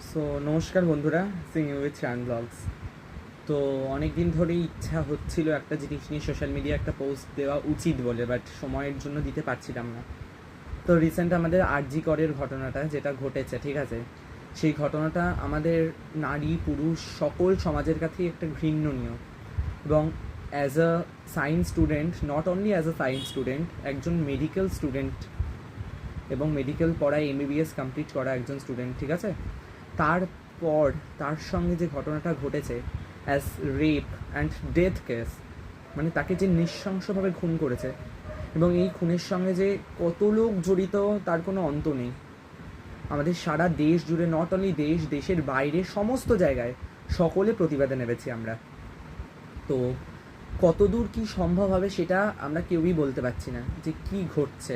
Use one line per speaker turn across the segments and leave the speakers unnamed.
So নমস্কার বন্ধুরা, Singh you with চান ব্লগস। তো অনেক দিন ধরেই ইচ্ছা হচ্ছিল একটা জিনিস নিয়ে সোশ্যাল মিডিয়া একটা পোস্ট দেওয়া উচিত বলে, বাট সময়ের জন্য দিতে পারছিলাম না। তো রিসেন্ট আমাদের আরজি করের ঘটনাটা যেটা ঘটেছে, ঠিক আছে, সেই ঘটনাটা আমাদের নারী পুরুষ সকল সমাজের কাছেই একটা ঘৃণ্যনীয়। এবং as a science student, not only as a science student, একজন মেডিকেল স্টুডেন্ট এবং মেডিকেল পড়ায় এমবিবিএস কমপ্লিট করা একজন স্টুডেন্ট, ঠিক আছে, তারপর তার সঙ্গে যে ঘটনাটা ঘটেছে as rape and death case, মানে তাকে যে নৃশংসভাবে খুন করেছে এবং এই খুনের সঙ্গে যে কত লোক জড়িত তার কোনো অন্ত নেই। আমাদের সারা দেশ জুড়ে, নট অনলি দেশের বাইরে সমস্ত জায়গায় সকলে প্রতিবাদে নেমেছি আমরা। তো কতদূর কি সম্ভব হবে সেটা আমরা কেউই বলতে পারছি না যে কি ঘটছে।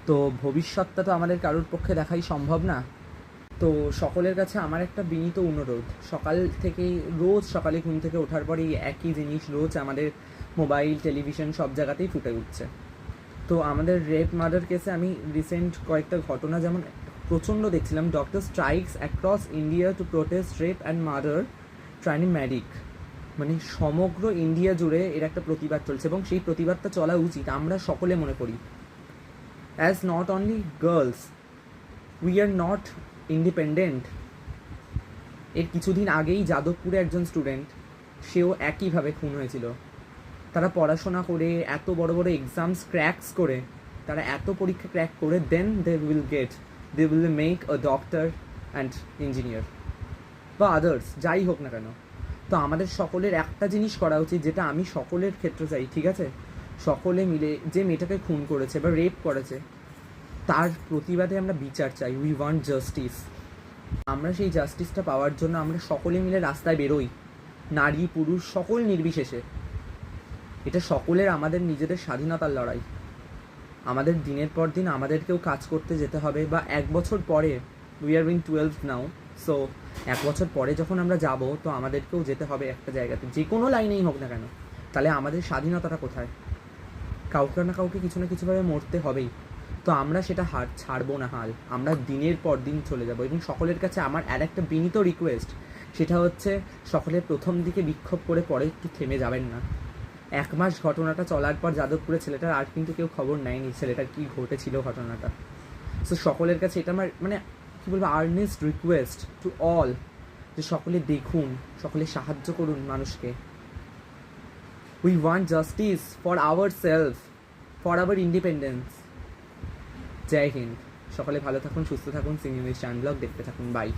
তো ভবিষ্যৎটা তো আমাদের কারোর পক্ষে দেখাই সম্ভব না। তো সকলের কাছে আমার একটা বিনীত অনুরোধ, সকাল থেকেই রোজ সকালে ঘুম থেকে ওঠার পরেই একই জিনিস রোজ আমাদের মোবাইল টেলিভিশন সব জায়গাতেই ফুটে উঠছে। তো আমাদের রেপ মার্ডার কেসে আমি রিসেন্ট কয়েকটা ঘটনা যেমন প্রচণ্ড দেখছিলাম, doctor strikes across India to protest rape and murder trainee medic, মানে সমগ্র ইন্ডিয়া জুড়ে এর একটা প্রতিবাদ চলছে এবং সেই প্রতিবাদটা চলা উচিত আমরা সকলে মনে করি। As not only girls, we are not independent. এর কিছুদিন আগেই যাদবপুরে একজন স্টুডেন্ট, সেও একইভাবে খুন হয়েছিল। তারা পড়াশোনা করে এত বড় বড় এক্সামস ক্র্যাকস করে, তারা এত পরীক্ষা ক্র্যাক করে then they will make a doctor and engineer বা আদার্স, যাই হোক না কেন। তো আমাদের সকলের একটা জিনিস করা উচিত, যেটা আমি সকলের ক্ষেত্রে চাই, ঠিক আছে, সকলে মিলে যে মেয়েটাকে খুন করেছে বা রেপ করেছে তার প্রতিবাদে আমরা বিচার চাই। We want justice. আমরা সেই জাস্টিসটা পাওয়ার জন্য আমরা সকলে মিলে রাস্তায় বেরোই, নারী পুরুষ সকল নির্বিশেষে। এটা সকলের আমাদের নিজেদের স্বাধীনতার লড়াই। আমাদের দিনের পর দিন আমাদেরকেও কাজ করতে যেতে হবে, বা এক বছর পরে, we are in 12 now, so এক বছর পরে যখন আমরা যাব তো আমাদেরকেও যেতে হবে একটা জায়গাতে, যে কোনো লাইনেই হোক না কেন। তাহলে আমাদের স্বাধীনতাটা কোথায়? কাউকে না কাউকে কিছু না কিছুভাবে মরতে হবেই। তো আমরা সেটা ছাড়বো না হাল, আমরা দিনের পর দিন চলে যাব। এবং সকলের কাছে আমার আর একটা বিনীত রিকোয়েস্ট, সেটা হচ্ছে সকলের প্রথম দিকে বিক্ষোভ করে পরে একটু থেমে যাবেন না। এক মাস ঘটনাটা চলার পর যাদবপুরে ছেলেটার আর কিন্তু কেউ খবর নেয়নি ছেলেটার কী ঘটেছিল ঘটনাটা। সো সকলের কাছে এটা আমার মানে কী বলবো, আর্নেস্ট রিকোয়েস্ট টু অল, যে সকলে দেখুন, সকলে সাহায্য করুন মানুষকে। We want justice for our self, for our independence. জয় হিন্দ। সকলে ভালো থাকুন, সুস্থ থাকুন, সিং ইংলিশ চ্যানেল ব্লগ দেখতে থাকুন। বাই।